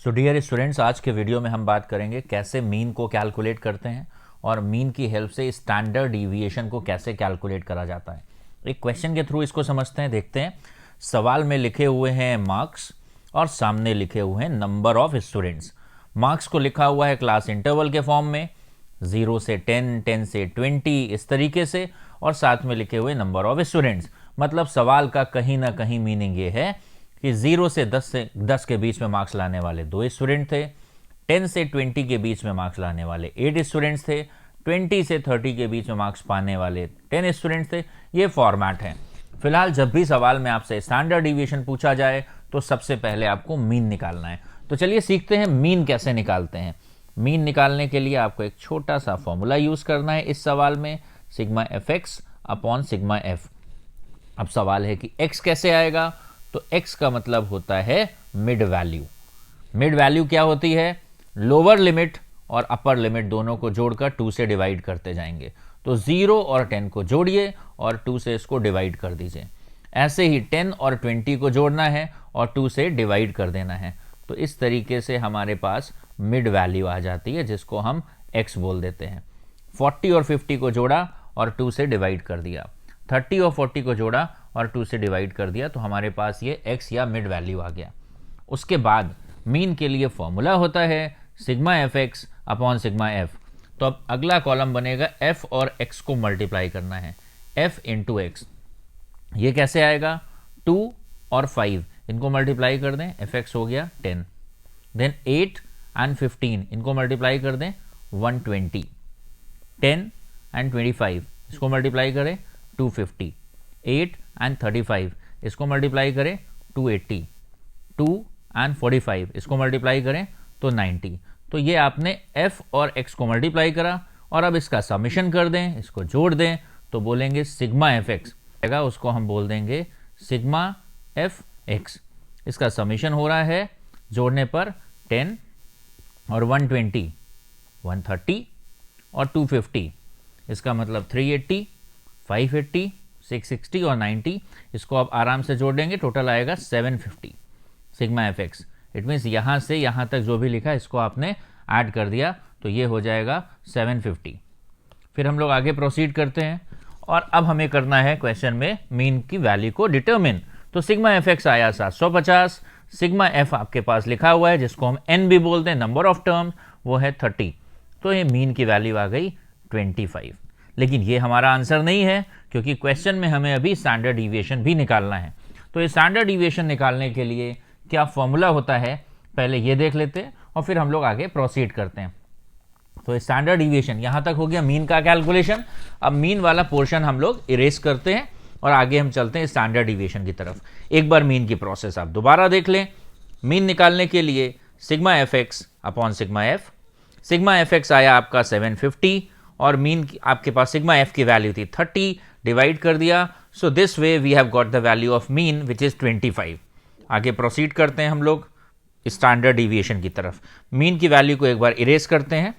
So dear students, आज के video में हम बात करेंगे कैसे मीन को कैलकुलेट करते हैं और मीन की हेल्प से स्टैंडर्ड डिविएशन को कैसे कैलकुलेट करा जाता है। एक क्वेश्चन के थ्रू इसको समझते हैं, देखते हैं। सवाल में लिखे हुए हैं मार्क्स और सामने लिखे हुए हैं नंबर ऑफ स्टूडेंट्स। मार्क्स को लिखा हुआ है क्लास इंटरवल के फॉर्म में, 0 से 10, 10 से 20 इस तरीके से, और साथ में लिखे हुए नंबर ऑफ स्टूडेंट्स। मतलब सवाल का कहीं ना कहीं मीनिंग ये है कि 0 से 10 के बीच में मार्क्स लाने वाले 2 स्टूडेंट थे, 10 से 20 के बीच में मार्क्स लाने वाले 8 स्टूडेंट्स थे, 20 से 30 के बीच में मार्क्स पाने वाले 10 स्टूडेंट्स थे। ये फॉर्मेट है। फिलहाल जब भी सवाल में आपसे स्टैंडर्ड डिविएशन पूछा जाए तो सबसे पहले आपको मीन निकालना है। तो चलिए सीखते हैं मीन कैसे निकालते हैं। मीन निकालने के लिए आपको एक छोटा सा फॉर्मूला यूज करना है इस सवाल में, sigma F X upon sigma F. अब सवाल है कि x कैसे आएगा, तो x का मतलब होता है मिड वैल्यू। मिड वैल्यू क्या होती है? लोअर लिमिट और अपर लिमिट दोनों को जोड़कर 2 से डिवाइड करते जाएंगे। तो 0 और 10 को जोड़िए और 2 से इसको डिवाइड कर दीजिए। ऐसे ही 10 और 20 को जोड़ना है और 2 से डिवाइड कर देना है। तो इस तरीके से हमारे पास मिड वैल्यू आ जाती है, जिसको हम x बोल देते हैं। 40 और 50 को जोड़ा और 2 से डिवाइड कर दिया, 30 और 40 को जोड़ा और 2 से डिवाइड कर दिया, तो हमारे पास ये x या मिड वैल्यू आ गया। उसके बाद मीन के लिए फॉर्मूला होता है sigma F X upon sigma F. तो अब अगला कॉलम बनेगा f और x को मल्टीप्लाई करना है, f इंटू एक्स। ये कैसे आएगा? 2 और 5 इनको मल्टीप्लाई कर दें, एफ एक्स हो गया 10। देन 8 एंड 15 इनको मल्टीप्लाई कर दें, 120। 10 एंड 25 इसको मल्टीप्लाई करें, 250। 8 एंड 35 इसको मल्टीप्लाई करें, 280। 2 एंड 45 इसको मल्टीप्लाई करें तो 90। तो ये आपने f और x को मल्टीप्लाई करा और अब इसका समेशन कर दें, इसको जोड़ दें, तो बोलेंगे सिग्मा एफ एक्स आएगा, उसको हम बोल देंगे सिग्मा एफ एक्स। इसका समेशन हो रहा है जोड़ने पर 10 और 120, 130 और 250, इसका मतलब 380, 580, 660 और 90। इसको आप आराम से जोड़ देंगे, टोटल आएगा 750 sigma F x. It means यहाँ से यहाँ तक जो भी लिखा इसको आपने ऐड कर दिया, तो ये हो जाएगा 750। फिर हम लोग आगे प्रोसीड करते हैं और अब हमें करना है क्वेश्चन में मीन की वैल्यू को डिटरमिन। तो सिग्मा एफ एक्स आया 750, सिग्मा एफ आपके पास लिखा हुआ है जिसको हम एन भी बोलते हैं, नंबर ऑफ टर्म्स, वो है 30। तो ये मीन की वैल्यू आ गई 25। लेकिन ये हमारा आंसर नहीं है, क्योंकि क्वेश्चन में हमें अभी स्टैंडर्ड डिविएशन भी निकालना है। तो ये स्टैंडर्ड डिविएशन निकालने के लिए क्या फॉर्मूला होता है, पहले ये देख लेते हैं और फिर हम लोग आगे प्रोसीड करते हैं। तो स्टैंडर्ड डिविएशन यहाँ तक हो गया मीन का कैलकुलेशन। अब मीन वाला पोर्शन हम लोग इरेज करते हैं और आगे हम चलते हैं स्टैंडर्ड डिविएशन की तरफ। एक बार मीन की प्रोसेस आप दोबारा देख लें। मीन निकालने के लिए sigma F X upon sigma F. Sigma F X आया आपका 750 और मीन आपके पास सिग्मा एफ की वैल्यू थी 30, डिवाइड कर दिया। So this way we have got the value of mean which is 25। आगे प्रोसीड करते हैं हम लोग स्टैंडर्ड डिविएशन की तरफ। मीन की वैल्यू को एक बार इरेज करते हैं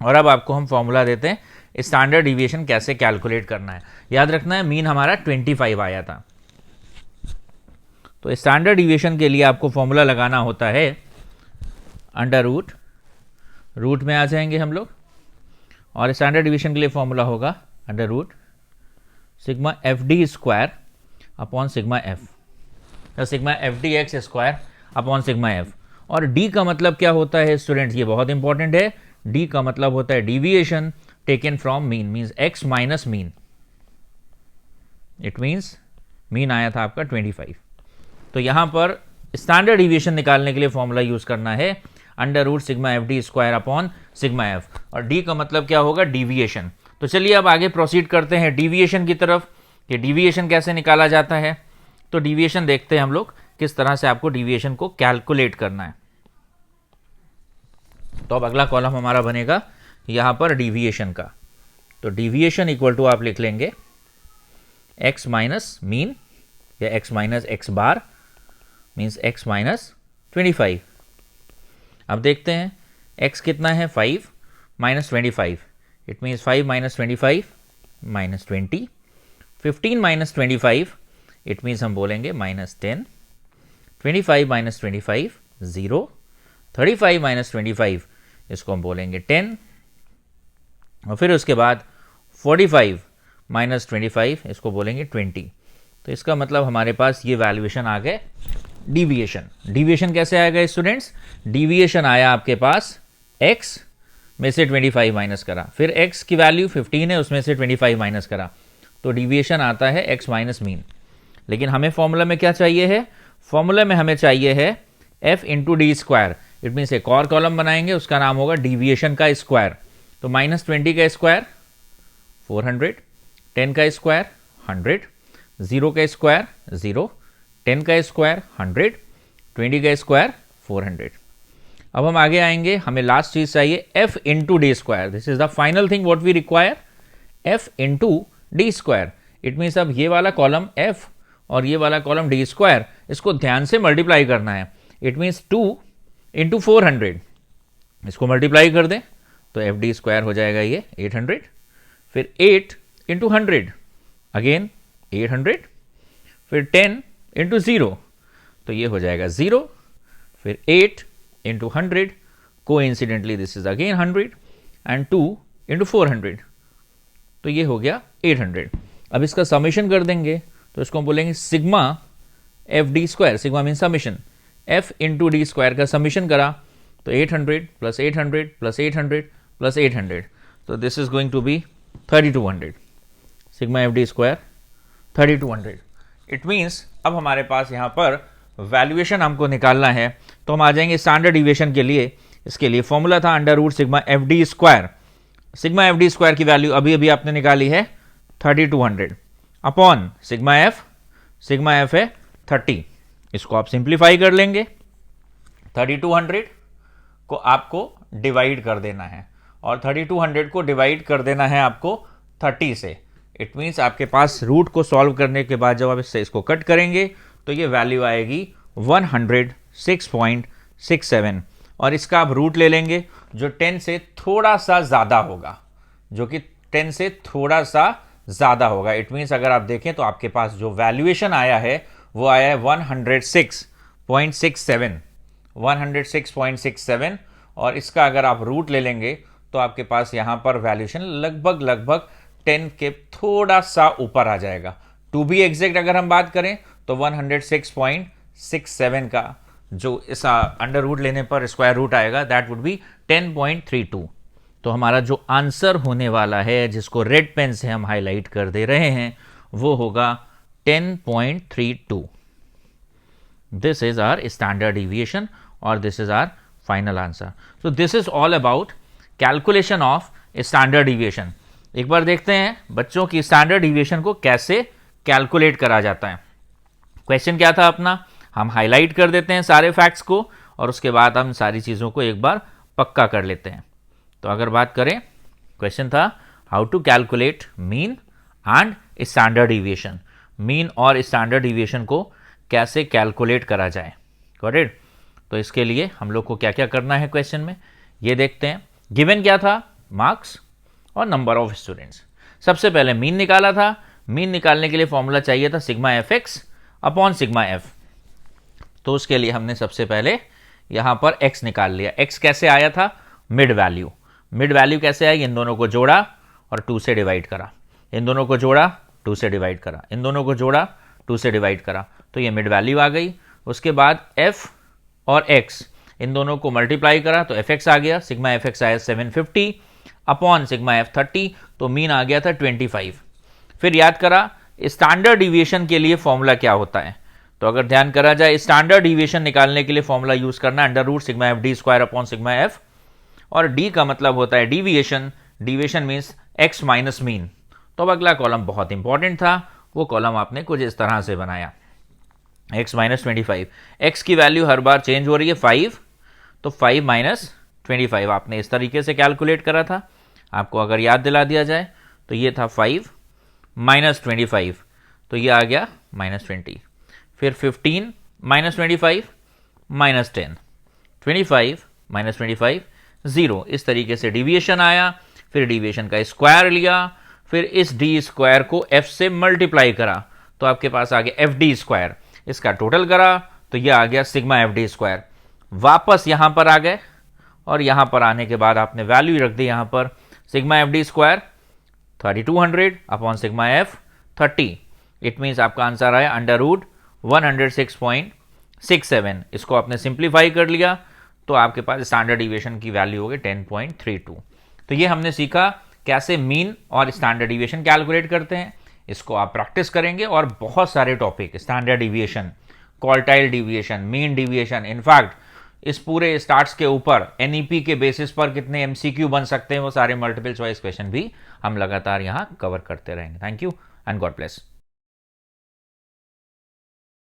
और अब आपको हम फॉर्मूला देते हैं स्टैंडर्ड डिविएशन कैसे कैलकुलेट करना है। याद रखना है मीन हमारा 25 आया था। तो स्टैंडर्ड डिविएशन के लिए आपको फॉर्मूला लगाना होता है अंडर रूट में आ जाएंगे हम लोग, और स्टैंडर्ड डिविएशन के लिए फॉर्मूला होगा under root sigma F D square upon sigma F, sigma F D X square upon sigma F. और डी का मतलब क्या होता है स्टूडेंट्स, ये बहुत इंपॉर्टेंट है। डी का मतलब होता है deviation taken from mean, means X minus mean. It means mean आया था आपका 25। तो यहां पर स्टैंडर्ड डिविएशन निकालने के लिए फॉर्मूला यूज करना है under root sigma F D square upon sigma F, और डी का मतलब क्या होगा? डिविएशन। तो चलिए अब आगे प्रोसीड करते हैं डिविएशन की तरफ कि डिविएशन कैसे निकाला जाता है। तो डिविएशन देखते हैं हम लोग किस तरह से आपको डिविएशन को कैलकुलेट करना है। तो अब अगला कॉलम हमारा बनेगा यहां पर डिविएशन का। तो डिविएशन इक्वल टू आप लिख लेंगे एक्स माइनस मीन या एक्स माइनस एक्स बार, मीन्स एक्स माइनस 25। अब देखते हैं x कितना है, 5 minus 25। It means 5 minus 25 minus 20। 15 minus 25 it means हम बोलेंगे माइनस 10। 25 माइनस 25 0। 35 माइनस 25 इसको हम बोलेंगे 10, और फिर उसके बाद 45 माइनस 25 इसको बोलेंगे 20। तो इसका मतलब हमारे पास ये वैल्यूएशन आ गए डिविएशन। डिविएशन कैसे आएगा स्टूडेंट्स? डिविएशन आया आपके पास x में से 25 माइनस करा, फिर x की वैल्यू 15 है, उसमें से 25 माइनस करा, तो डिविएशन आता है x माइनस मीन। लेकिन हमें फॉर्मूला में क्या चाहिए है? फॉर्मूला में हमें चाहिए है f into D square. It means एक और कॉलम बनाएंगे, उसका नाम होगा डिविएशन का स्क्वायर। तो माइनस 20 का स्क्वायर 400, 10 का स्क्वायर 100, 0 का स्क्वायर 0, 10 का स्क्वायर 100, 20 का स्क्वायर 400। अब हम आगे आएंगे, हमें लास्ट चीज चाहिए f into D square. This is the final thing what we require, f into D square. It means अब ये वाला कॉलम f और ये वाला कॉलम डी स्क्वायर, इसको ध्यान से मल्टीप्लाई करना है। इट मीन्स 2 इंटू 400, इसको मल्टीप्लाई कर दें तो एफ डी स्क्वायर हो जाएगा ये 800, फिर 8 इंटू 100 अगेन 800, फिर 10 इंटू 0 तो ये हो जाएगा 0, फिर 8 into 100, coincidentally this is again 100, and 2 into 400 तो ये हो गया 800। अब इसका समेशन कर देंगे तो इसको हम बोलेंगे sigma F D square. Sigma mean summation, F into D square का समेशन करा तो 800 प्लस 800 प्लस 800 प्लस 800, तो this is going to be 3200। Sigma F D square 3200। It means अब हमारे पास यहाँ पर वैल्यूएशन हमको निकालना है, तो हम आ जाएंगे स्टैंडर्ड डिविएशन के लिए। इसके लिए फॉर्मूला था under root sigma F D square. Sigma F D square की वैल्यू अभी अभी आपने निकाली है 3200 अपॉन सिग्मा एफ है 30। इसको आप सिंप्लीफाई कर लेंगे, 3200 को आपको डिवाइड कर देना है, और 3200 को डिवाइड कर देना है आपको 30 से। इट मीन्स आपके पास रूट को सॉल्व करने के बाद जब आप इसको कट करेंगे तो ये वैल्यू आएगी 106.67, और इसका आप रूट ले लेंगे जो 10 से थोड़ा सा ज़्यादा होगा, जो कि 10 से थोड़ा सा ज़्यादा होगा। इट मीन्स अगर आप देखें तो आपके पास जो वैल्यूएशन आया है वो आया है 106.67, और इसका अगर आप रूट ले लेंगे तो आपके पास यहाँ पर वैल्यूएशन लगभग 10 के थोड़ा सा ऊपर आ जाएगा। टू बी एग्जैक्ट अगर हम बात करें तो 106.67 का जो इस अंडर रूट लेने पर स्क्वायर रूट आएगा, दैट वुड बी 10.32। तो हमारा जो आंसर होने वाला है, जिसको रेड पेन से हम हाईलाइट कर दे रहे हैं, वो होगा 10.32। This is our standard deviation और this is our final answer. So this is all about calculation of standard deviation. एक बार देखते हैं बच्चों की स्टैंडर्ड डिविएशन को कैसे कैलकुलेट करा जाता है। क्वेश्चन क्या था अपना, हम हाईलाइट कर देते हैं सारे फैक्ट्स को और उसके बाद हम सारी चीज़ों को एक बार पक्का कर लेते हैं। तो अगर बात करें, क्वेश्चन था how to calculate mean and standard deviation. Mean और स्टैंडर्ड डिविएशन को कैसे कैलकुलेट करा जाए, करेक्ट। तो इसके लिए हम लोग को क्या क्या करना है क्वेश्चन में, ये देखते हैं। गिवन क्या था, मार्क्स और नंबर ऑफ स्टूडेंट्स। सबसे पहले मीन निकाला था। मीन निकालने के लिए फॉर्मूला चाहिए था sigma F X upon sigma F. तो उसके लिए हमने सबसे पहले यहां पर x निकाल लिया। x कैसे आया था, मिड वैल्यू। मिड वैल्यू कैसे आई, इन दोनों को जोड़ा और 2 से डिवाइड करा, इन दोनों को जोड़ा 2 से डिवाइड करा, इन दोनों को जोड़ा 2 से डिवाइड करा, तो ये मिड वैल्यू आ गई। उसके बाद f और x इन दोनों को मल्टीप्लाई करा तो fx आ गया। सिग्मा fx आया 750 अपॉन सिग्मा f 30, तो मीन आ गया था 25। फिर याद करा स्टैंडर्ड डिविएशन के लिए फॉर्मूला क्या होता है। तो अगर ध्यान करा जाए, स्टैंडर्ड डिविएशन निकालने के लिए फॉर्मूला यूज करना under root sigma F D square upon sigma F, और डी का मतलब होता है deviation. Deviation means X minus mean. तो अब अगला कॉलम बहुत इंपॉर्टेंट था, वो कॉलम आपने कुछ इस तरह से बनाया, एक्स माइनस 25। एक्स की वैल्यू हर बार चेंज हो रही है 5, तो 5 माइनस 25 आपने इस तरीके से कैलकुलेट करा था। आपको अगर याद दिला दिया जाए तो ये था 5 माइनस 25, तो ये आ गया माइनस 20। फिर 15 माइनस 25 माइनस 10, 25 माइनस 25 0। इस तरीके से डिविएशन आया। फिर डिविएशन का स्क्वायर लिया, फिर इस डी स्क्वायर को एफ से मल्टीप्लाई करा तो आपके पास आ गया एफ डी स्क्वायर। इसका टोटल करा तो यह आ गया सिग्मा एफ डी स्क्वायर। वापस यहां पर आ गए और यहां पर आने के बाद आपने वैल्यू रख दी यहां पर sigma F D square 3200 upon sigma F 30। It means आपका आंसर आया अंडर रूट 106.67। इसको आपने सिंप्लीफाई कर लिया तो आपके पास स्टैंडर्ड डिविएशन की वैल्यू होगी 10.32। तो ये हमने सीखा कैसे मीन और स्टैंडर्ड डिविएशन कैलकुलेट करते हैं। इसको आप प्रैक्टिस करेंगे और बहुत सारे topic, standard deviation, quartile deviation, mean deviation, in fact इस पूरे स्टार्ट्स के ऊपर एनईपी के बेसिस पर कितने एमसीक्यू बन सकते हैं, वो सारे मल्टीपल चॉइस क्वेश्चन भी हम लगातार यहां कवर करते रहेंगे। Thank you and God bless.